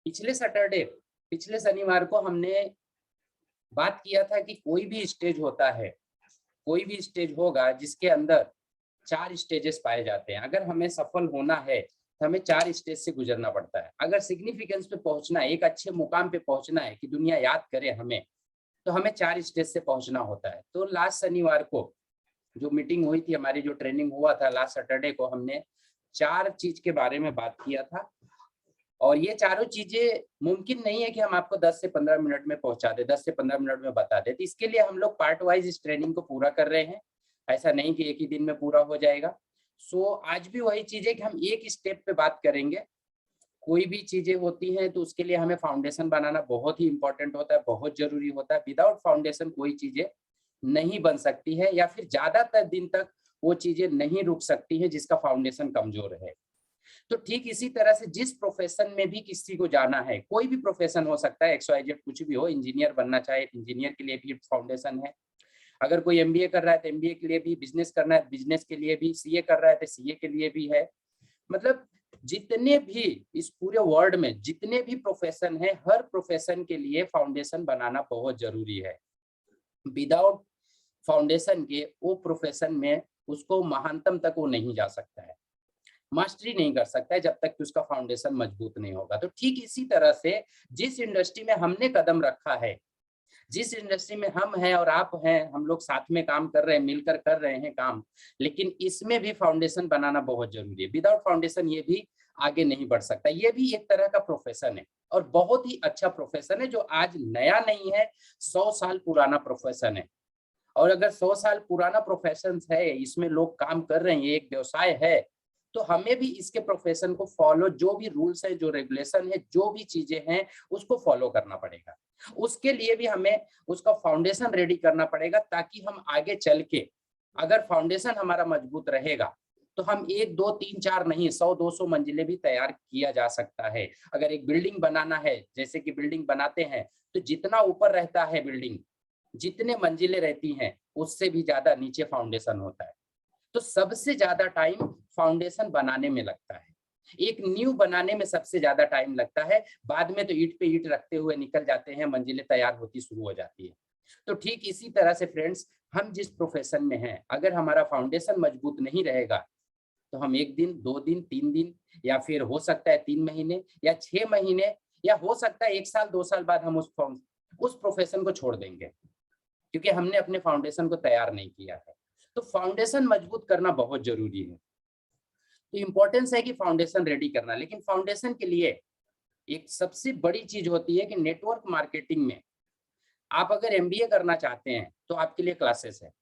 पिछले शनिवार को हमने बात किया था कि कोई भी स्टेज होता है, कोई भी स्टेज होगा जिसके अंदर 4 स्टेजेस पाए जाते हैं। अगर हमें सफल होना है तो हमें 4 स्टेज से गुजरना पड़ता है। अगर सिग्निफिकेंस पे पहुंचना है, एक अच्छे मुकाम पे पहुंचना है कि दुनिया याद करे हमें, तो हमें 4 स्टेज से पहुंचना होता है। तो लास्ट शनिवार को जो मीटिंग हुई थी, हमारी जो ट्रेनिंग हुआ था लास्ट सैटरडे को, हमने 4 चीज के बारे में बात किया था। और ये चारों चीजें मुमकिन नहीं है कि हम आपको 10 से 15 मिनट में पहुंचा दें, 10 से 15 मिनट में बता दें। तो इसके लिए हम लोग पार्ट वाइज इस ट्रेनिंग को पूरा कर रहे हैं। ऐसा नहीं कि एक ही दिन में पूरा हो जाएगा। आज भी वही चीज है कि हम एक स्टेप पे बात करेंगे। कोई भी चीजें होती हैं तो उसके लिए हमें फाउंडेशन बनाना बहुत ही इंपॉर्टेंट होता है, बहुत जरूरी होता है। विदाउट फाउंडेशन कोई चीजें नहीं बन सकती है, या फिर ज्यादातर दिन तक वो चीजें नहीं रुक सकती है जिसका फाउंडेशन कमजोर है। तो ठीक इसी तरह से जिस प्रोफेशन में भी किसी को जाना है, कोई भी प्रोफेशन हो सकता है, XYZ कुछ भी हो, इंजीनियर बनना चाहे, इंजीनियर के लिए भी फाउंडेशन है। अगर कोई MBA कर रहा है तो MBA के लिए भी, बिजनेस करना है बिजनेस के लिए भी, CA कर रहा है तो CA के लिए भी है। मतलब जितने भी इस पूरे वर्ल्ड में जितने भी प्रोफेशन है, हर प्रोफेशन के लिए फाउंडेशन बनाना बहुत जरूरी है। विदाउट फाउंडेशन के वो प्रोफेशन में उसको महानतम तक वो नहीं जा सकता है, मास्टरी नहीं कर सकता है, जब तक कि उसका फाउंडेशन मजबूत नहीं होगा। तो ठीक इसी तरह से जिस इंडस्ट्री में हमने कदम रखा है, जिस इंडस्ट्री में हम हैं और आप हैं, हम लोग साथ में काम कर रहे हैं, मिलकर कर रहे हैं काम, लेकिन इसमें भी फाउंडेशन बनाना बहुत जरूरी है। विदाउट फाउंडेशन ये भी आगे नहीं बढ़ सकता। ये भी एक तरह का प्रोफेशन है और बहुत ही अच्छा प्रोफेशन है, जो आज नया नहीं है, 100 साल पुराना प्रोफेशन है। और अगर 100 साल पुराना प्रोफेशन है, इसमें लोग काम कर रहे हैं, ये एक व्यवसाय है, तो हमें भी इसके प्रोफेशन को फॉलो, जो भी रूल्स है, जो रेगुलेशन है, जो भी चीजें हैं, उसको फॉलो करना पड़ेगा। उसके लिए भी हमें उसका फाउंडेशन रेडी करना पड़ेगा, ताकि हम आगे चल के, अगर फाउंडेशन हमारा मजबूत रहेगा तो हम 1 2 3 4 नहीं, 100 200 मंजिलें भी तैयार किया जा सकता है। अगर एक बिल्डिंग बनाना है, जैसे कि बिल्डिंग बनाते हैं, तो जितना ऊपर रहता है बिल्डिंग, जितने मंजिलें रहती हैं, उससे भी ज्यादा नीचे फाउंडेशन होता है। तो सबसे ज्यादा टाइम फाउंडेशन बनाने में लगता है, एक नींव बनाने में सबसे ज्यादा टाइम लगता है। बाद में तो ईंट पे ईंट रखते हुए निकल जाते हैं, मंजिलें तैयार होती शुरू हो जाती है। तो ठीक इसी तरह से फ्रेंड्स, हम जिस प्रोफेशन में हैं, अगर हमारा फाउंडेशन मजबूत नहीं रहेगा, तो हम 1 दिन 2 दिन 3 दिन, या फिर हो सकता है 3 महीने या 6 महीने, या हो सकता है 1 साल 2 साल बाद हम उस प्रोफेशन को छोड़ देंगे, क्योंकि हमने अपने फाउंडेशन को तैयार नहीं किया है। तो फाउंडेशन मजबूत करना बहुत जरूरी है। तो इम्पोर्टेंस है कि फाउंडेशन रेडी करना। लेकिन फाउंडेशन के लिए एक सबसे बड़ी चीज होती है कि नेटवर्क मार्केटिंग में आप अगर MBA करना चाहते हैं तो आपके लिए क्लासेस है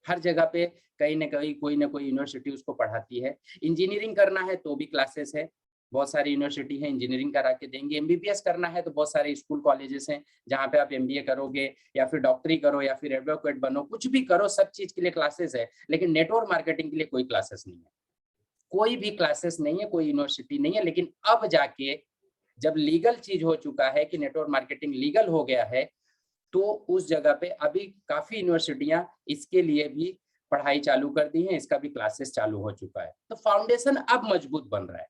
हर जगह पे, कहीं ना कहीं कोई ना कोई यूनिवर्सिटी उसको पढ़ाती है। इंजीनियरिंग करना है तो भी क्लासेस है, बहुत सारी यूनिवर्सिटी है इंजीनियरिंग करा के देंगे। MBBS करना है तो बहुत सारे स्कूल कॉलेजेस हैं जहाँ पे आप MBA करोगे, या फिर डॉक्टरी करो, या फिर एडवोकेट बनो, कुछ भी करो, सब चीज के लिए क्लासेस है। लेकिन नेटवर्क मार्केटिंग के लिए कोई क्लासेस नहीं है, कोई भी क्लासेस नहीं है, कोई यूनिवर्सिटी नहीं है। लेकिन अब जाके जब लीगल चीज हो चुका है कि नेटवर्क मार्केटिंग लीगल हो गया है, तो उस जगह पे अभी काफी यूनिवर्सिटियां इसके लिए भी पढ़ाई चालू कर दी हैं, इसका भी क्लासेस चालू हो चुका है। तो फाउंडेशन अब मजबूत बन रहा है।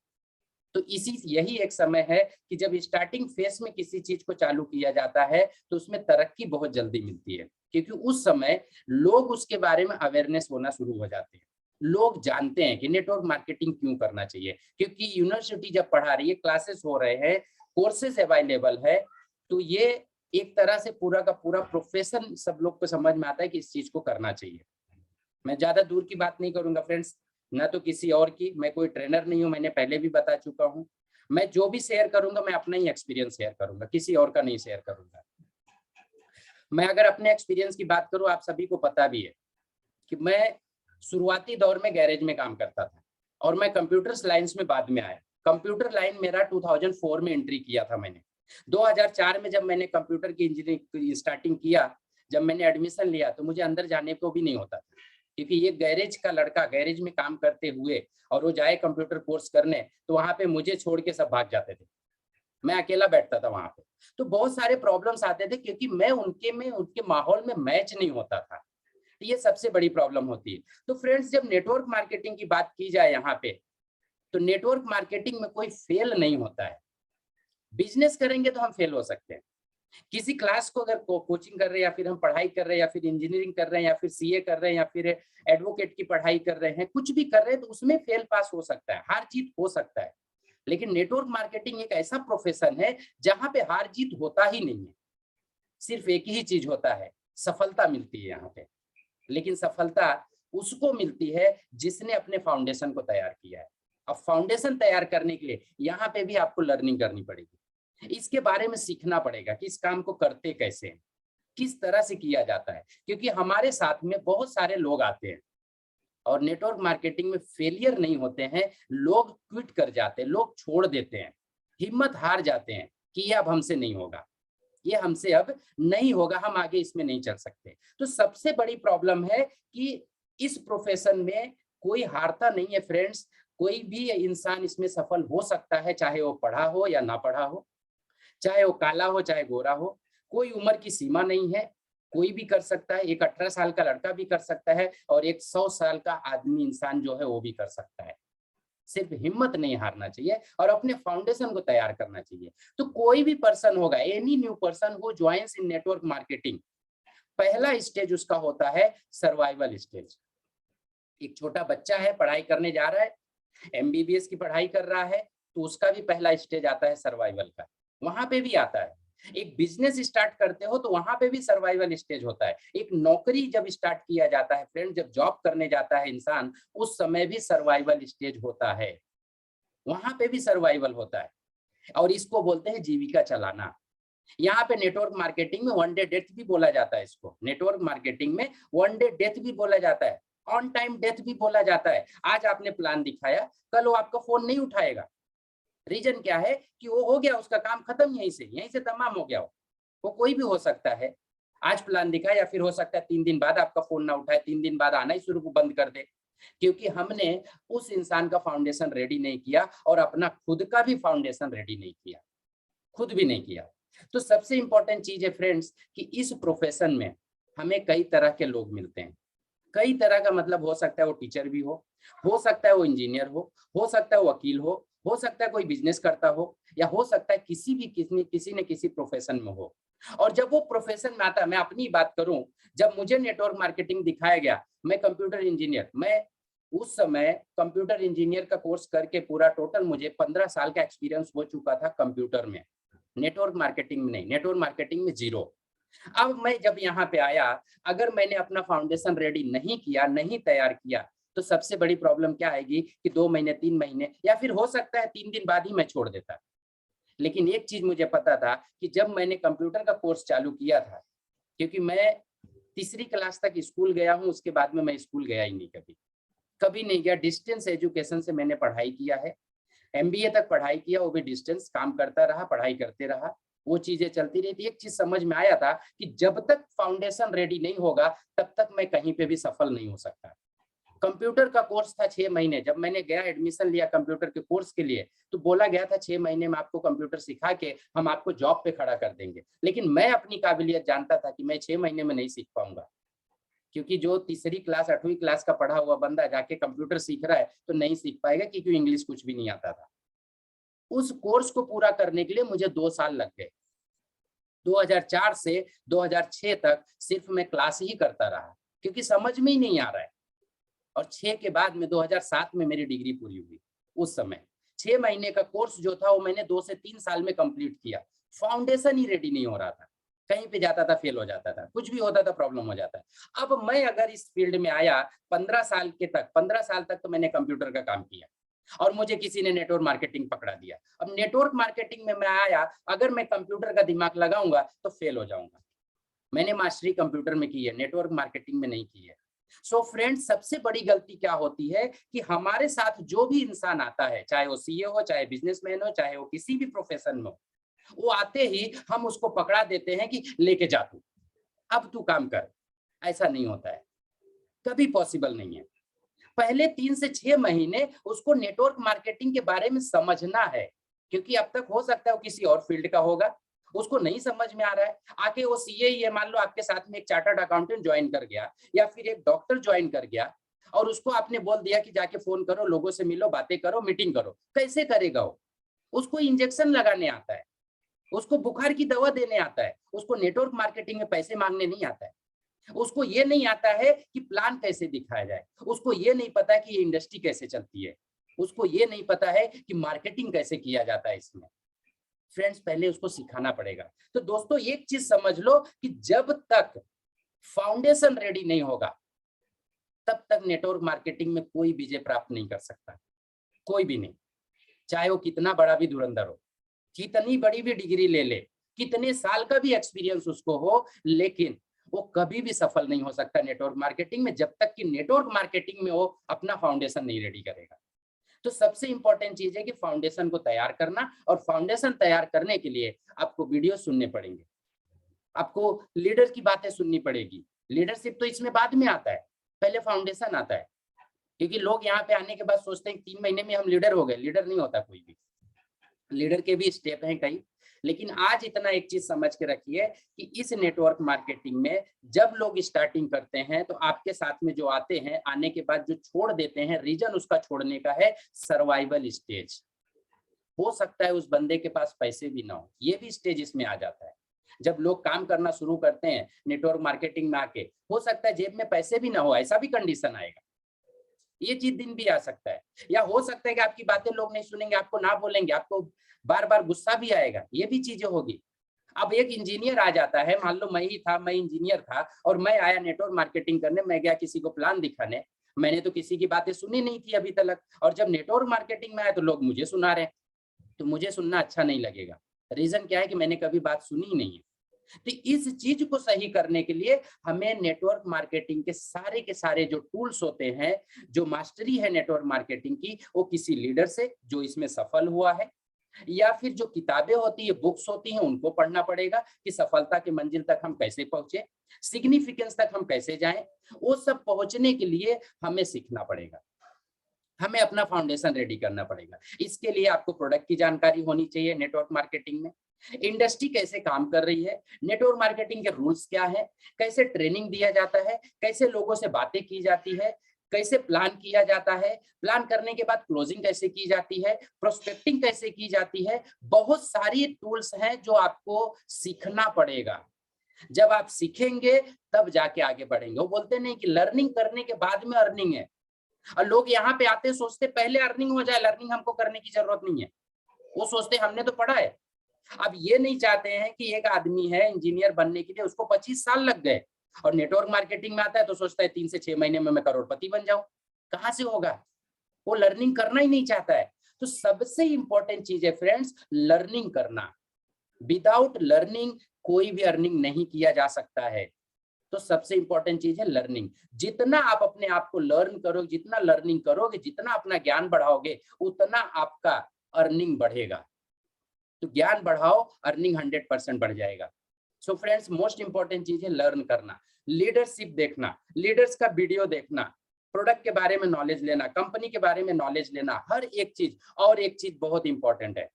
तो यही एक समय है कि जब स्टार्टिंग फेस में किसी चीज को चालू किया जाता है तो उसमें तरक्की बहुत जल्दी मिलती है, क्योंकि उस समय लोग उसके बारे में अवेयरनेस होना शुरू हो जाते हैं। लोग जानते हैं कि नेटवर्क मार्केटिंग क्यों करना चाहिए, क्योंकि यूनिवर्सिटी जब पढ़ा रही है, क्लासेस हो रहे हैं, कोर्सेस अवेलेबल है, तो ये एक तरह से पूरा का पूरा प्रोफेशन सब लोग को समझ में आता है कि इस चीज को करना चाहिए। मैं ज्यादा दूर की बात नहीं करूंगा फ्रेंड्स, ना तो किसी और की, मैं कोई ट्रेनर नहीं हूं, मैंने पहले भी बता चुका हूं। मैं जो भी शेयर करूंगा, मैं अपना ही एक्सपीरियंस शेयर करूंगा, किसी और का नहीं शेयर करूंगा। मैं अगर अपने एक्सपीरियंस की बात करूं, आप सभी को पता भी है कि मैं शुरुआती दौर में गैरेज में काम करता था, और मैं कंप्यूटर लाइन्स में बाद में आया। कंप्यूटर लाइन मेरा 2004 में एंट्री किया था मैंने। 2004 में जब मैंने कंप्यूटर की इंजीनियरिंग स्टार्टिंग किया, जब मैंने एडमिशन लिया, तो मुझे अंदर जाने को भी नहीं होता था, क्योंकि ये गैरेज का लड़का गैरेज में काम करते हुए और वो जाए कंप्यूटर कोर्स करने, तो वहां पे मुझे छोड़ के सब भाग जाते थे, मैं अकेला बैठता था वहां पे। तो बहुत सारे प्रॉब्लम्स आते थे, क्योंकि मैं उनके माहौल में मैच नहीं होता था। तो ये सबसे बड़ी प्रॉब्लम होती है। तो फ्रेंड्स, जब नेटवर्क मार्केटिंग की बात की जाए यहाँ पे, तो नेटवर्क मार्केटिंग में कोई फेल नहीं होता है। बिजनेस करेंगे तो हम फेल हो सकते हैं। किसी क्लास को अगर कोचिंग कर रहे हैं या फिर हम पढ़ाई कर रहे हैं या फिर इंजीनियरिंग कर रहे हैं या फिर सीए कर रहे हैं या फिर एडवोकेट की पढ़ाई कर रहे हैं, कुछ भी कर रहे हैं तो उसमें फेल पास हो सकता है, हार जीत हो सकता है। लेकिन नेटवर्क मार्केटिंग एक ऐसा प्रोफेशन है जहां पे हार जीत होता ही नहीं है, सिर्फ एक ही चीज होता है, सफलता मिलती है यहाँ पे। लेकिन सफलता उसको मिलती है जिसने अपने फाउंडेशन को तैयार किया है। अब फाउंडेशन तैयार करने के लिए यहाँ पे भी आपको लर्निंग करनी पड़ेगी, इसके बारे में सीखना पड़ेगा कि इस काम को करते कैसे हैं, किस तरह से किया जाता है। क्योंकि हमारे साथ में बहुत सारे लोग आते हैं और नेटवर्क मार्केटिंग में फेलियर नहीं होते हैं, लोग क्विट कर जाते हैं, लोग छोड़ देते हैं, हिम्मत हार जाते हैं कि ये अब हमसे नहीं होगा, ये हमसे अब नहीं होगा, हम आगे इसमें नहीं चल सकते। तो सबसे बड़ी प्रॉब्लम है कि इस प्रोफेशन में कोई हारता नहीं है फ्रेंड्स, कोई भी इंसान इसमें सफल हो सकता है, चाहे वो पढ़ा हो या ना पढ़ा हो, चाहे वो काला हो चाहे गोरा हो, कोई उम्र की सीमा नहीं है, कोई भी कर सकता है। एक 18 साल का लड़का भी कर सकता है और एक 100 साल का आदमी इंसान जो है वो भी कर सकता है। सिर्फ हिम्मत नहीं हारना चाहिए और अपने फाउंडेशन को तैयार करना चाहिए। तो कोई भी पर्सन होगा, any new person who joins in network marketing, पहला स्टेज उसका होता है सर्वाइवल स्टेज। एक छोटा बच्चा है, पढ़ाई करने जा रहा है, एमबीबीएस की पढ़ाई कर रहा है, तो उसका भी पहला स्टेज आता है सर्वाइवल का, वहां पे भी आता है। एक बिजनेस स्टार्ट करते हो तो वहां पे भी सर्वाइवल स्टेज होता है। एक नौकरी जब स्टार्ट किया जाता है फ्रेंड, जब जॉब करने जाता है इंसान, उस समय भी सर्वाइवल स्टेज होता है, वहां पे भी सर्वाइवल होता है। और इसको बोलते हैं जीविका चलाना। यहाँ पे नेटवर्क मार्केटिंग में वन डे डेथ भी बोला जाता है, इसको नेटवर्क मार्केटिंग में वन डे डेथ भी बोला जाता है, ऑन टाइम डेथ भी बोला जाता है। आज आपने प्लान दिखाया, कल वो आपका फोन नहीं उठाएगा। रीजन क्या है कि वो हो गया, उसका काम खत्म, यहीं से तमाम हो गया। वो कोई भी हो सकता है, आज प्लान दिखाया या फिर हो सकता है 3 दिन बाद आपका फोन ना उठाए, 3 दिन बाद आना ही शुरू बंद कर दे, क्योंकि हमने उस इंसान का फाउंडेशन रेडी नहीं किया और अपना खुद का भी फाउंडेशन रेडी नहीं किया, खुद भी नहीं किया। तो सबसे इंपॉर्टेंट चीज है फ्रेंड्स कि इस प्रोफेशन में हमें कई तरह के लोग मिलते हैं। कई तरह का मतलब हो सकता है वो टीचर भी हो सकता है वो इंजीनियर हो सकता है वो वकील हो सकता है कोई बिजनेस करता हो, या हो सकता है किसी न किसी प्रोफेशन में हो। और जब वो प्रोफेशन में आता है, मैं अपनी बात करूं, जब मुझे नेटवर्क मार्केटिंग दिखाया गया, मैं कंप्यूटर इंजीनियर, मैं उस समय कंप्यूटर इंजीनियर का कोर्स करके पूरा टोटल मुझे 15 साल का एक्सपीरियंस हो चुका था कंप्यूटर में, नेटवर्क मार्केटिंग में नहीं, नेटवर्क मार्केटिंग में 0। अब मैं जब यहाँ पे आया, अगर मैंने अपना फाउंडेशन रेडी नहीं किया, नहीं तैयार किया, तो सबसे बड़ी प्रॉब्लम क्या आएगी कि 2 महीने 3 महीने या फिर हो सकता है 3 दिन बाद ही मैं छोड़ देता। लेकिन एक चीज मुझे पता था कि जब मैंने कंप्यूटर का कोर्स चालू किया था, क्योंकि मैं तीसरी क्लास तक स्कूल गया हूँ, उसके बाद में मैं स्कूल गया ही नहीं, कभी नहीं गया। डिस्टेंस एजुकेशन से मैंने पढ़ाई किया है, एमबीए तक पढ़ाई किया, वो भी डिस्टेंस, काम करता रहा, पढ़ाई करते रहा, वो चीजें चलती रही थी। एक चीज समझ में आया था कि जब तक फाउंडेशन रेडी नहीं होगा तब तक मैं कहीं पे भी सफल नहीं हो सकता। कंप्यूटर का कोर्स था 6 महीने, जब मैंने गया एडमिशन लिया कंप्यूटर के कोर्स के लिए, तो बोला गया था 6 महीने में आपको कंप्यूटर सिखा के हम आपको जॉब पे खड़ा कर देंगे। लेकिन मैं अपनी काबिलियत जानता था कि मैं 6 महीने में नहीं सीख पाऊंगा, क्योंकि जो तीसरी क्लास 8वीं क्लास का पढ़ा हुआ बंदा जाके कंप्यूटर सीख रहा है तो नहीं सीख पाएगा, क्योंकि इंग्लिश कुछ भी नहीं आता था। उस कोर्स को पूरा करने के लिए मुझे 2 साल लग गए। 2004 से 2006 तक सिर्फ मैं क्लास ही करता रहा, क्योंकि समझ में ही नहीं आ रहा है। और 6 के बाद में 2007 में मेरी डिग्री पूरी हुई। उस समय 6 महीने का कोर्स जो था वो मैंने 2 से 3 साल में कंप्लीट किया। फाउंडेशन ही रेडी नहीं हो रहा था, कहीं पे जाता था फेल हो जाता था, कुछ भी होता था प्रॉब्लम हो जाता है। अब मैं अगर इस फील्ड में आया 15 साल तक तो मैंने कंप्यूटर का काम किया और मुझे किसी ने नेटवर्क मार्केटिंग पकड़ा दिया। अब नेटवर्क मार्केटिंग में मैं आया, अगर मैं कंप्यूटर का दिमाग लगाऊंगा तो फेल हो जाऊंगा। मैंने मास्टरी कंप्यूटर में की है, नेटवर्क मार्केटिंग में नहीं की है। सो फ्रेंड्स, सबसे बड़ी गलती क्या होती है कि हमारे साथ जो भी इंसान आता है, चाहे वो सीए हो, चाहे बिजनेसमैन हो, चाहे वो किसी भी प्रोफेशन में हो, वो आते ही हम उसको पकड़ा देते हैं कि लेके जा तू, अब तू काम कर। ऐसा नहीं होता है, कभी पॉसिबल नहीं है। पहले 3 से 6 महीने उसको नेटवर्क मार्केटिंग के बारे में समझना है, क्योंकि अब तक हो सकता है वो किसी और फील्ड का होगा, उसको नहीं समझ में आ रहा है। आके वो सीए ही है, मान लो आपके साथ में एक चार्टर्ड अकाउंटेंट ज्वाइन कर गया या फिर एक डॉक्टर ज्वाइन कर गया, और उसको आपने बोल दिया कि जाके फोन करो, लोगों से मिलो, बातें करो, मीटिंग करो, कैसे करेगा वो? उसको इंजेक्शन लगाने आता है, उसको बुखार की दवा देने आता है, उसको नेटवर्क मार्केटिंग में पैसे मांगने नहीं आता है। उसको ये नहीं आता है कि प्लान कैसे दिखाया जाए, उसको ये नहीं पता कि ये इंडस्ट्री कैसे चलती है, उसको ये नहीं पता है कि मार्केटिंग कैसे किया जाता है इसमें। फ्रेंड्स, पहले उसको सिखाना पड़ेगा। तो दोस्तों, एक चीज समझ लो कि जब तक फाउंडेशन रेडी नहीं होगा, तब तक नेटवर्क मार्केटिंग में कोई विजय प्राप्त नहीं कर सकता, कोई भी नहीं। चाहे वो कितना बड़ा भी धुरंधर हो, कितनी बड़ी भी डिग्री ले ले, कितने साल का भी एक्सपीरियंस उसको हो, लेकिन वो कभी भी सफल नहीं हो सकता नेटवर्क मार्केटिंग में, जब तक कि नेटवर्क मार्केटिंग में वो अपना फाउंडेशन नहीं रेडी करेगा। तो सबसे इंपॉर्टेंट चीज है कि फाउंडेशन को तैयार करना, और फाउंडेशन तैयार करने के लिए आपको वीडियो सुनने पड़ेंगे, आपको लीडर की बातें सुननी पड़ेगी। लीडरशिप तो इसमें बाद में आता है, पहले फाउंडेशन आता है। क्योंकि लोग यहाँ पे आने के बाद सोचते हैं 3 महीने में हम लीडर हो गए। लीडर नहीं होता कोई भी, लीडर के भी स्टेप हैं कई। लेकिन आज इतना एक चीज समझ के रखिए कि इस नेटवर्क मार्केटिंग में जब लोग स्टार्टिंग करते हैं, तो आपके साथ में जो आते हैं, आने के बाद जो छोड़ देते हैं, रीजन उसका छोड़ने का है सर्वाइवल स्टेज। हो सकता है उस बंदे के पास पैसे भी ना हो, ये भी स्टेज इसमें आ जाता है। जब लोग काम करना शुरू करते हैं नेटवर्क मार्केटिंग में आके, हो सकता है जेब में पैसे भी ना हो, ऐसा भी कंडीशन आएगा। ये चीज दिन भी आ सकता है। या हो सकता है कि आपकी बातें लोग नहीं सुनेंगे, आपको ना बोलेंगे, आपको बार बार गुस्सा भी आएगा, ये भी चीजें होगी। अब एक इंजीनियर आ जाता है, मान लो मैं ही था, मैं इंजीनियर था और मैं आया नेटवर्क मार्केटिंग करने, मैं गया किसी को प्लान दिखाने, मैंने तो किसी की बातें सुनी नहीं थी अभी तक, और जब नेटवर्क मार्केटिंग में आया तो लोग मुझे सुना रहे हैं, तो मुझे सुनना अच्छा नहीं लगेगा। रीजन क्या है कि मैंने कभी बात सुनी ही नहीं है। तो इस चीज को सही करने के लिए हमें नेटवर्क मार्केटिंग के सारे जो टूल्स होते हैं, जो मास्टरी है नेटवर्क मार्केटिंग की, वो किसी लीडर से जो इसमें सफल हुआ है, या फिर जो किताबें होती है, बुक्स होती हैं, उनको पढ़ना पड़ेगा कि सफलता की मंजिल तक हम कैसे पहुंचे, सिग्निफिकेंस तक हम कैसे जाएं। वो सब पहुंचने के लिए हमें सीखना पड़ेगा, हमें अपना फाउंडेशन रेडी करना पड़ेगा। इसके लिए आपको प्रोडक्ट की जानकारी होनी चाहिए नेटवर्क मार्केटिंग में, इंडस्ट्री कैसे काम कर रही है, नेटवर्क मार्केटिंग के रूल्स क्या है, कैसे ट्रेनिंग दिया जाता है, कैसे लोगों से बातें की जाती है, कैसे प्लान किया जाता है, प्लान करने के बाद क्लोजिंग कैसे की जाती है, प्रोस्पेक्टिंग कैसे की जाती है। बहुत सारी टूल्स हैं जो आपको सीखना पड़ेगा। जब आप सीखेंगे तब जाके आगे बढ़ेंगे। वो बोलते नहीं कि लर्निंग करने के बाद में अर्निंग है, और लोग यहाँ पे आते सोचते पहले अर्निंग हो जाए, लर्निंग हमको करने की जरूरत नहीं है। वो सोचते हमने तो पढ़ा है। अब ये नहीं चाहते हैं कि एक आदमी है इंजीनियर बनने के लिए उसको 25 साल लग गए, और नेटवर्क मार्केटिंग में आता है तो सोचता है 3 से 6 महीने में मैं करोड़पति बन जाऊं। कहां से होगा? वो लर्निंग करना ही नहीं चाहता है। तो सबसे इंपॉर्टेंट चीज है फ्रेंड्स, लर्निंग करना। विदाउट लर्निंग कोई भी अर्निंग नहीं किया जा सकता है। तो सबसे इंपॉर्टेंट चीज है लर्निंग। जितना आप अपने आप को लर्न करोगे, जितना लर्निंग करोगे, जितना अपना ज्ञान बढ़ाओगे, उतना आपका अर्निंग बढ़ेगा। तो ज्ञान बढ़ाओ, अर्निंग 100% बढ़ जाएगा। सो फ्रेंड्स, मोस्ट इंपॉर्टेंट चीज है लर्न करना, लीडरशिप देखना, लीडर्स का वीडियो देखना, प्रोडक्ट के बारे में नॉलेज लेना, कंपनी के बारे में नॉलेज लेना, हर एक चीज। और एक चीज बहुत इंपॉर्टेंट है,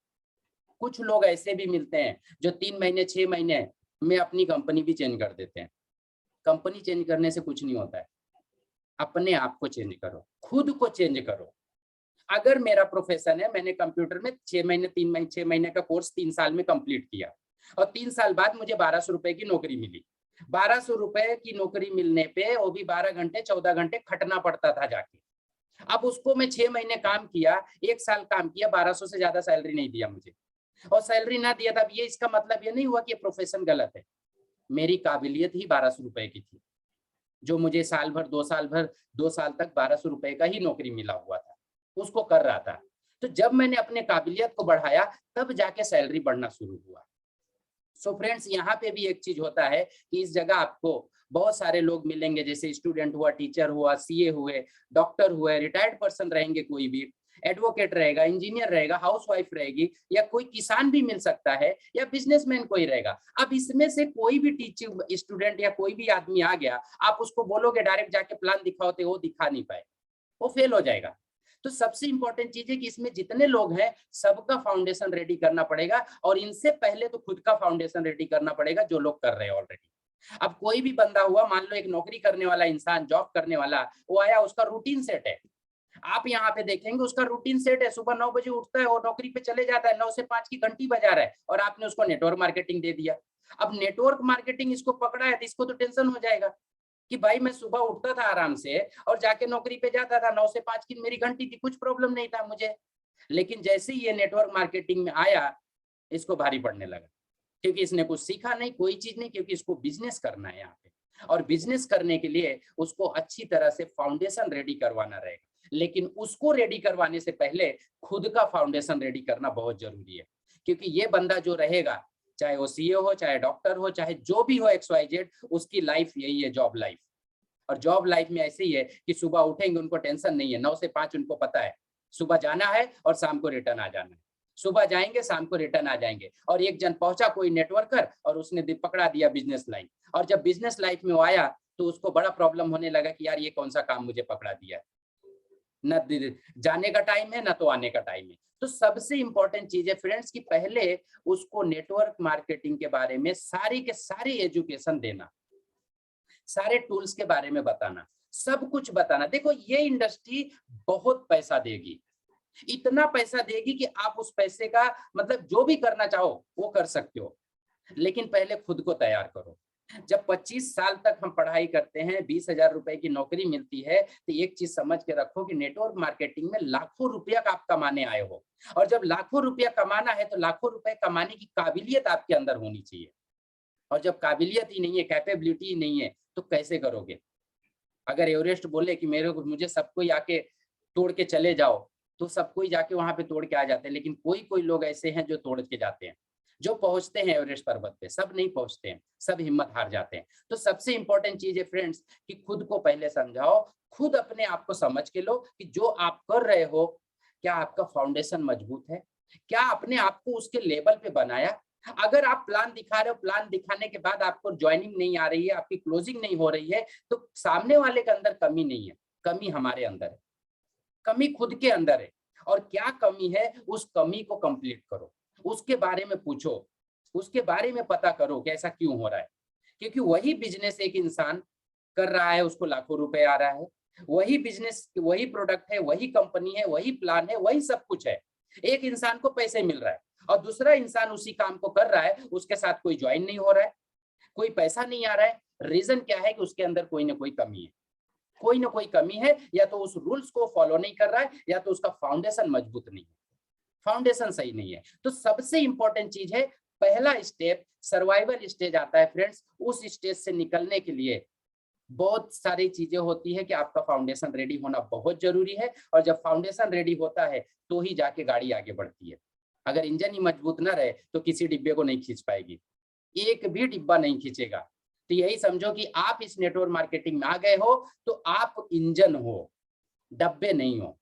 कुछ लोग ऐसे भी मिलते हैं जो 3 महीने 6 महीने में अपनी कंपनी भी चेंज कर देते हैं। कंपनी चेंज करने से कुछ नहीं होता है। अपने आप को चेंज करो, खुद को चेंज करो। अगर मेरा प्रोफेशन है, मैंने कंप्यूटर में 6 महीने 6 महीने का कोर्स 3 साल में कंप्लीट किया, और 3 साल बाद मुझे 1200 रुपए की नौकरी मिली। 1200 रुपए की नौकरी मिलने पे वो भी 12 घंटे 14 घंटे खटना पड़ता था जाके। अब उसको मैं 6 महीने काम किया, 1 साल काम किया, 1200 से ज्यादा सैलरी नहीं दिया मुझे, और सैलरी ना दिया तब ये इसका मतलब ये नहीं हुआ कि प्रोफेशन गलत है। मेरी काबिलियत ही 1200 रुपए की थी, जो मुझे साल भर 2 साल तक 1200 रुपए का ही नौकरी मिला हुआ था, उसको कर रहा था। तो जब मैंने अपने काबिलियत को बढ़ाया, तब जाके सैलरी बढ़ना शुरू हुआ। सो फ्रेंड्स, यहाँ पे भी एक चीज होता है कि इस जगह आपको बहुत सारे लोग मिलेंगे, जैसे स्टूडेंट हुआ, टीचर हुआ, सीए हुए, डॉक्टर हुए, रिटायर्ड पर्सन रहेंगे, कोई भी एडवोकेट रहेगा, इंजीनियर रहेगा, हाउसवाइफ रहेगी, या कोई किसान भी मिल सकता है, या बिजनेसमैन कोई रहेगा। अब इसमें से कोई भी टीचिंग स्टूडेंट या कोई भी आदमी आ गया, आप उसको बोलोगे डायरेक्ट जाके प्लान दिखाओ, तो वो दिखा नहीं पाए, वो फेल हो जाएगा। तो सबसे इंपॉर्टेंट चीज है कि इसमें जितने लोग हैं सबका फाउंडेशन रेडी करना पड़ेगा, और इनसे पहले तो खुद का फाउंडेशन रेडी करना पड़ेगा, जो लोग कर रहे हैं ऑलरेडी। अब कोई भी बंदा हुआ, मान लो एक नौकरी करने वाला इंसान, जॉब करने वाला, वो आया, उसका रूटीन सेट है। आप यहाँ पे देखेंगे उसका रूटीन सेट है, सुबह 9 बजे उठता है और नौकरी पे चले जाता है, 9 से 5 की घंटी बजा रहा है और आपने उसको नेटवर्क मार्केटिंग दे दिया। अब नेटवर्क मार्केटिंग इसको पकड़ा है तो इसको तो टेंशन हो जाएगा कि भाई मैं सुबह उठता था आराम से और जाके नौकरी पे जाता था, 9 से 5 की मेरी घंटी थी, कुछ प्रॉब्लम नहीं था मुझे। लेकिन जैसे ही ये नेटवर्क मार्केटिंग में आया, इसको भारी पड़ने लगा, क्योंकि इसने कुछ सीखा नहीं, कोई चीज नहीं, क्योंकि इसको बिजनेस करना है यहाँ पे। और बिजनेस करने के लिए उसको अच्छी तरह से फाउंडेशन रेडी करवाना रहेगा, लेकिन उसको रेडी करवाने से पहले खुद का फाउंडेशन रेडी करना बहुत जरूरी है। क्योंकि ये बंदा जो रहेगा, चाहे वो सीए हो, चाहे डॉक्टर हो, चाहे जो भी हो XYZ, उसकी लाइफ यही है, जॉब लाइफ। और जॉब लाइफ में ऐसे ही है कि सुबह उठेंगे उनको टेंशन नहीं है, 9 से 5 उनको पता है सुबह जाना है और शाम को रिटर्न आ जाना है, सुबह जाएंगे शाम को रिटर्न आ जाएंगे। और एक जन पहुंचा कोई नेटवर्कर और उसने पकड़ा दिया बिजनेस लाइन, और जब बिजनेस लाइफ में वो आया तो उसको बड़ा प्रॉब्लम होने लगा कि यार ये कौन सा काम मुझे पकड़ा दिया, न जाने का टाइम है ना तो आने का टाइम है। तो सबसे इंपॉर्टेंट चीज है फ्रेंड्स कि पहले उसको नेटवर्क मार्केटिंग के बारे में सारी के सारी एजुकेशन देना, सारे टूल्स के बारे में बताना, सब कुछ बताना। देखो ये इंडस्ट्री बहुत पैसा देगी, इतना पैसा देगी कि आप उस पैसे का मतलब जो भी करना चाहो वो कर सकते हो, लेकिन पहले खुद को तैयार करो। जब 25 साल तक हम पढ़ाई करते हैं, 20,000 रुपए की नौकरी मिलती है, तो एक चीज समझ के रखो कि नेटवर्क मार्केटिंग में लाखों रुपया का आप कमाने आए हो। और जब लाखों रुपया कमाना है तो लाखों रुपए कमाने की काबिलियत आपके अंदर होनी चाहिए। और जब काबिलियत ही नहीं है, कैपेबिलिटी ही नहीं है, तो कैसे करोगे? अगर एवरेस्ट बोले कि मुझे सबको आके तोड़ के चले जाओ, तो सबको ही जाके वहां पे तोड़ के आ जाते हैं, लेकिन कोई कोई लोग ऐसे हैं जो तोड़ के जाते हैं, जो पहुंचते हैं एवरेस्ट पर्वत पे। सब नहीं पहुंचते हैं, सब हिम्मत हार जाते हैं। तो सबसे इंपॉर्टेंट चीज है फ्रेंड्स कि खुद को पहले समझाओ, खुद अपने आप को समझ के लो कि जो आप कर रहे हो क्या आपका फाउंडेशन मजबूत है, क्या अपने आप को उसके लेवल पे बनाया। अगर आप प्लान दिखा रहे हो, प्लान दिखाने के बाद आपको ज्वाइनिंग नहीं आ रही है, आपकी क्लोजिंग नहीं हो रही है, तो सामने वाले के अंदर कमी नहीं है, कमी हमारे अंदर है, कमी खुद के अंदर है। और क्या कमी है उस कमी को कंप्लीट करो, उसके बारे में पूछो, उसके बारे में पता करो कि ऐसा क्यों हो रहा है। क्योंकि वही बिजनेस एक इंसान कर रहा है, उसको लाखों रुपए आ रहा है, वही बिजनेस, वही प्रोडक्ट है, वही कंपनी है, वही प्लान है, वही सब कुछ है। एक इंसान को पैसे मिल रहा है और दूसरा इंसान उसी काम को कर रहा है, उसके साथ कोई ज्वाइन नहीं हो रहा है, कोई पैसा नहीं आ रहा है। रीजन क्या है कि उसके अंदर कोई ना कोई कमी है, कोई ना कोई कमी है, या तो उस रूल्स को फॉलो नहीं कर रहा है, या तो उसका फाउंडेशन मजबूत नहीं है, फाउंडेशन सही नहीं है। तो सबसे इंपॉर्टेंट चीज है, पहला स्टेप सर्वाइवल स्टेज आता है फ्रेंड्स। उस स्टेज से निकलने के लिए बहुत सारी चीजें होती है कि आपका फाउंडेशन रेडी होना बहुत जरूरी है। और जब फाउंडेशन रेडी होता है तो ही जाके गाड़ी आगे बढ़ती है। अगर इंजन ही मजबूत ना रहे तो किसी डिब्बे को नहीं खींच पाएगी, एक भी डिब्बा नहीं खींचेगा। तो यही समझो कि आप इस नेटवर्क मार्केटिंग में आ गए हो तो आप इंजन हो, डब्बे नहीं हो।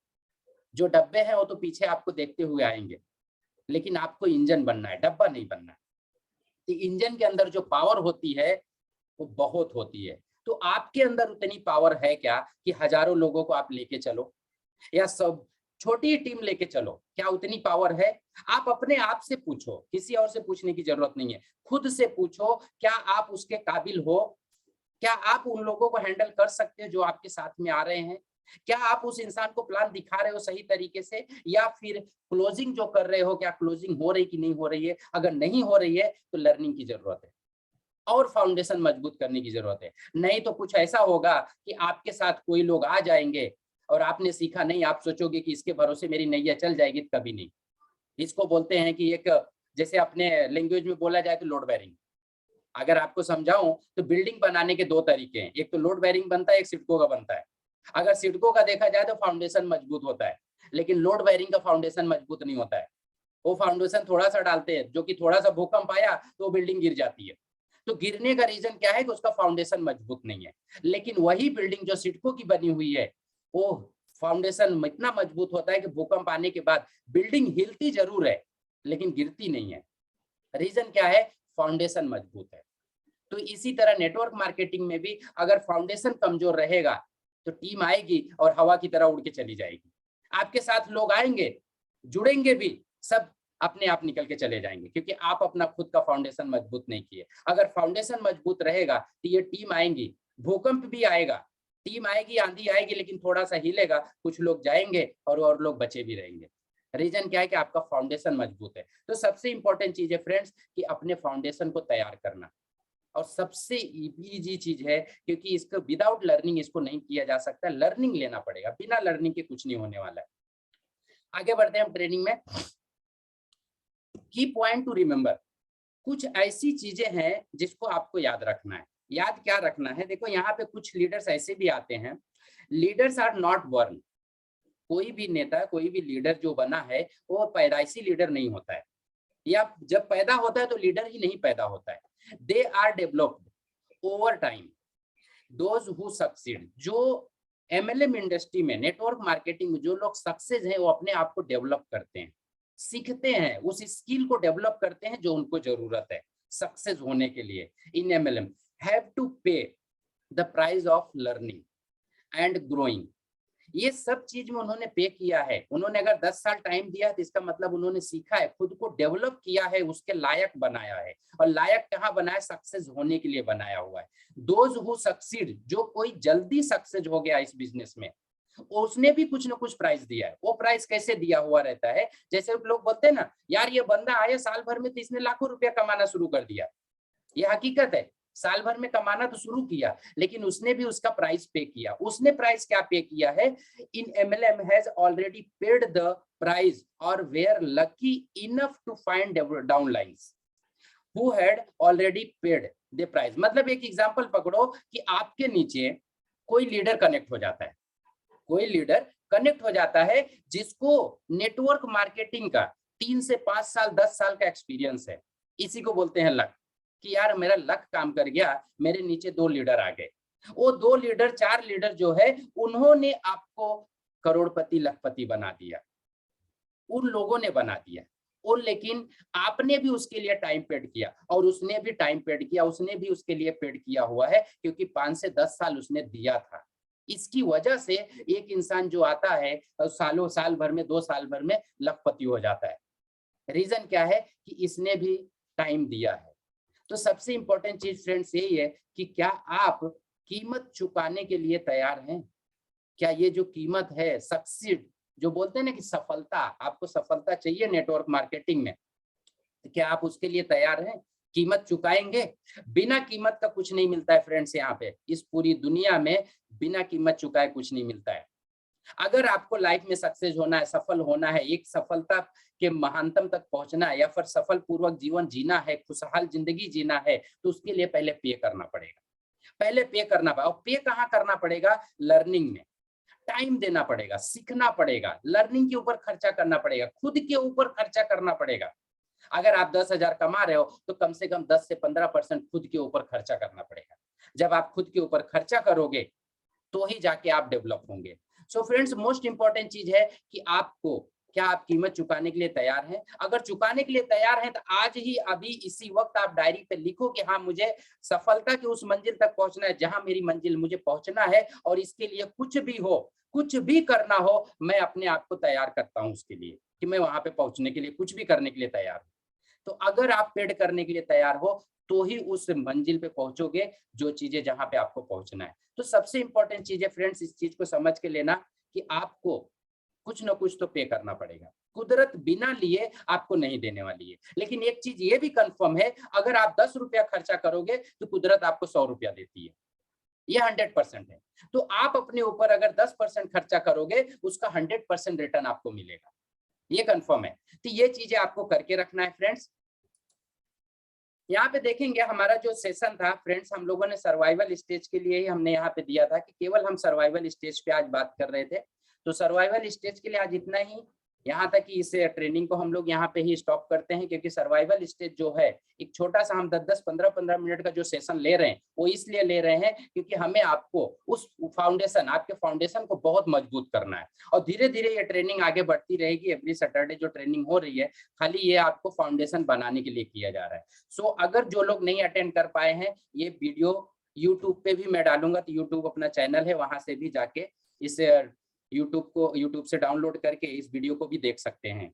जो डब्बे हैं वो तो पीछे आपको देखते हुए आएंगे, लेकिन आपको इंजन बनना है, डब्बा नहीं बनना है। तो इंजन के अंदर जो पावर होती है वो बहुत होती है। तो आपके अंदर उतनी पावर है क्या कि हजारों लोगों को आप लेके चलो, या सब छोटी टीम लेके चलो, क्या उतनी पावर है? आप अपने आप से पूछो, किसी और से पूछने की जरूरत नहीं है, खुद से पूछो क्या आप उसके काबिल हो, क्या आप उन लोगों को हैंडल कर सकते हो जो आपके साथ में आ रहे हैं, क्या आप उस इंसान को प्लान दिखा रहे हो सही तरीके से, या फिर क्लोजिंग जो कर रहे हो क्या क्लोजिंग हो रही कि नहीं हो रही है। अगर नहीं हो रही है तो लर्निंग की जरूरत है और फाउंडेशन मजबूत करने की जरूरत है। नहीं तो कुछ ऐसा होगा कि आपके साथ कोई लोग आ जाएंगे और आपने सीखा नहीं, आप सोचोगे कि इसके भरोसे मेरी नैया चल जाएगी, कभी नहीं। इसको बोलते हैं कि एक, जैसे अपने लैंग्वेज में बोला जाए तो लोड बेरिंग। अगर आपको समझाऊं तो बिल्डिंग बनाने के दो तरीके हैं, एक तो लोड बेरिंग बनता है, एक सिडको का बनता है। अगर सिडको का देखा जाए तो फाउंडेशन मजबूत होता है, लेकिन लोड बेरिंग का फाउंडेशन मजबूत नहीं होता है। वो फाउंडेशन थोड़ा सा डालते हैं, जो कि थोड़ा सा भूकंप आया तो बिल्डिंग गिर जाती है। तो गिरने का रीजन क्या है कि उसका फाउंडेशन मजबूत नहीं है। लेकिन वही बिल्डिंग जो सिडको की बनी हुई है, वो फाउंडेशन इतना मजबूत होता है कि भूकंप आने के बाद बिल्डिंग हिलती जरूर है लेकिन गिरती नहीं है। रीजन क्या है? फाउंडेशन मजबूत है। तो इसी तरह नेटवर्क मार्केटिंग में भी अगर फाउंडेशन कमजोर रहेगा तो टीम आएगी और हवा की तरह उड़ के चली जाएगी। आपके साथ लोग आएंगे, जुड़ेंगे भी, सब अपने आप निकल के चले जाएंगे, क्योंकि आप अपना खुद का फाउंडेशन मजबूत नहीं किए। अगर फाउंडेशन मजबूत रहेगा तो ये टीम आएंगी, भूकंप भी आएगा टीम आएगी, आंधी आएगी, लेकिन थोड़ा सा हिलेगा, कुछ लोग जाएंगे और लोग बचे भी रहेंगे। रीजन क्या है कि आपका फाउंडेशन मजबूत है। तो सबसे इंपॉर्टेंट चीज है फ्रेंड्स कि अपने फाउंडेशन को तैयार करना, और सबसे इजी चीज है, क्योंकि इसको विदाउट लर्निंग इसको नहीं किया जा सकता, लर्निंग लेना पड़ेगा, बिना लर्निंग के कुछ नहीं होने वाला है। आगे बढ़ते हैं हम ट्रेनिंग में। की पॉइंट टू रिमेंबर, कुछ ऐसी चीजें हैं जिसको आपको याद रखना है। याद क्या रखना है, देखो यहाँ पे कुछ लीडर्स ऐसे भी आते हैं, लीडर्स आर नॉट बॉर्न। कोई भी नेता, कोई भी लीडर जो बना है वो पैदाइशी लीडर नहीं होता है, या जब पैदा होता है तो लीडर ही नहीं पैदा होता है। They are developed over time. Those who succeed, जो एमएलएम इंडस्ट्री में, नेटवर्क मार्केटिंग में जो लोग सक्सेस हैं, वो अपने आप को डेवलप करते हैं, सीखते हैं, उस स्किल को डेवलप करते हैं जो उनको जरूरत है सक्सेस होने के लिए। इन एमएलएम हैव टू पे the price of learning and growing. ये सब चीज में उन्होंने पे किया है। उन्होंने अगर 10 साल टाइम दिया है तो इसका मतलब उन्होंने सीखा है, खुद को डेवलप किया है, उसके लायक बनाया है। और लायक कहाँ बनाया, सक्सेस होने के लिए बनाया हुआ है। दोज हु सक्सीड, जो कोई जल्दी सक्सेस हो गया इस बिजनेस में, उसने भी कुछ ना कुछ प्राइस दिया है। वो प्राइस कैसे दिया हुआ रहता है, जैसे लोग बोलते हैं ना, यार ये बंदा आया साल भर में तो इसने लाखों रुपया कमाना शुरू कर दिया। ये हकीकत है, साल भर में कमाना तो शुरू किया, लेकिन उसने भी उसका प्राइस पे किया। उसने प्राइस क्या पे किया है, in MLM has already paid the price और were lucky enough to find downlines who had already paid the price. मतलब एक एग्जांपल पकड़ो कि आपके नीचे कोई लीडर कनेक्ट हो जाता है, कोई लीडर कनेक्ट हो जाता है जिसको नेटवर्क मार्केटिंग का 3 से 5 साल 10 साल का एक्सपीरियंस है। इसी को बोलते हैं लक, कि यार मेरा लक काम कर गया, मेरे नीचे 2 लीडर आ गए। वो 2 लीडर 4 लीडर जो है, उन्होंने आपको करोड़पति लखपति बना दिया, उन लोगों ने बना दिया। और लेकिन आपने भी उसके लिए टाइम पेड किया, और उसने भी टाइम पेड किया, उसने भी उसके लिए पेड किया हुआ है, क्योंकि 5 से 10 साल उसने दिया था। इसकी वजह से एक इंसान जो आता है सालों साल भर में 2 साल भर में लखपति हो जाता है। रीजन क्या है कि इसने भी टाइम दिया है। तो सबसे इंपॉर्टेंट चीज फ्रेंड्स यही है कि क्या आप कीमत चुकाने के लिए तैयार हैं? क्या ये जो कीमत है, सक्सीड जो बोलते हैं ना कि सफलता, आपको सफलता चाहिए नेटवर्क मार्केटिंग में, तो क्या आप उसके लिए तैयार हैं? कीमत चुकाएंगे? बिना कीमत का कुछ नहीं मिलता है फ्रेंड्स। यहाँ पे इस पूरी दुनिया में बिना कीमत चुकाए कुछ नहीं मिलता है। अगर आपको लाइफ में सक्सेस होना है, सफल होना है, एक सफलता के महानतम तक पहुंचना है, या फिर सफल पूर्वक जीवन जीना है, खुशहाल जिंदगी जीना है, तो उसके लिए पहले पे करना पड़ेगा। पहले पे करना पड़ेगा। और पे कहाँ करना पड़ेगा? लर्निंग में टाइम देना पड़ेगा, सीखना पड़ेगा, लर्निंग के ऊपर खर्चा करना पड़ेगा, खुद के ऊपर खर्चा करना पड़ेगा। अगर आप 10,000 कमा रहे हो तो कम से कम 10 से 15% खुद के ऊपर खर्चा करना पड़ेगा। जब आप खुद के ऊपर खर्चा करोगे तो ही जाके आप डेवलप होंगे। सो फ्रेंड्स, मोस्ट इंपॉर्टेंट चीज है कि आपको, क्या आप कीमत चुकाने के लिए तैयार हैं? अगर चुकाने के लिए तैयार हैं तो आज ही अभी इसी वक्त आप डायरी पे लिखो कि हाँ, मुझे सफलता की उस मंजिल तक पहुंचना है जहां मेरी मंजिल मुझे पहुंचना है, और इसके लिए कुछ भी हो, कुछ भी करना हो, मैं अपने आप को तैयार करता हूं उसके लिए, कि मैं वहां पे पहुंचने के लिए कुछ भी करने के लिए तैयार हूं। तो अगर आप पेड करने के लिए तैयार हो तो ही उस मंजिल पे पहुंचोगे, जो चीजें जहां पे आपको पहुंचना है। तो सबसे इंपॉर्टेंट चीज है फ्रेंड्स, इस चीज को समझ के लेना कि आपको कुछ ना कुछ तो पे करना पड़ेगा। कुदरत बिना लिए आपको नहीं देने वाली है। लेकिन एक चीज ये भी कंफर्म है, अगर आप 10 रुपया खर्चा करोगे तो कुदरत आपको 100 रुपया देती है। ये 100% है। तो आप अपने ऊपर अगर 10% खर्चा करोगे, उसका 100% रिटर्न आपको मिलेगा, ये कंफर्म है। तो ये चीजें आपको करके रखना है फ्रेंड्स। यहाँ पे देखेंगे हमारा जो सेशन था फ्रेंड्स, हम लोगों ने सर्वाइवल स्टेज के लिए ही हमने यहाँ पे दिया था कि केवल हम सर्वाइवल स्टेज पे आज बात कर रहे थे। तो सर्वाइवल स्टेज के लिए आज इतना ही। यहाँ तक कि इस ट्रेनिंग को हम लोग यहाँ पे ही स्टॉप करते हैं, क्योंकि सर्वाइवल स्टेज जो है एक छोटा सा, हम 10-10, 15-15 मिनट का जो सेशन ले रहे हैं वो इसलिए ले रहे हैं क्योंकि हमें आपको उस फाउंडेशन, आपके फाउंडेशन को बहुत मजबूत करना है। और धीरे धीरे ये ट्रेनिंग आगे बढ़ती रहेगी। एवरी सैटरडे जो ट्रेनिंग हो रही है, खाली ये आपको फाउंडेशन बनाने के लिए किया जा रहा है। सो अगर जो लोग नहीं अटेंड कर पाए हैं, ये वीडियो यूट्यूब पे भी मैं डालूंगा, तो यूट्यूब अपना चैनल है, वहां से भी जाके इस यूट्यूब से डाउनलोड करके इस वीडियो को भी देख सकते हैं।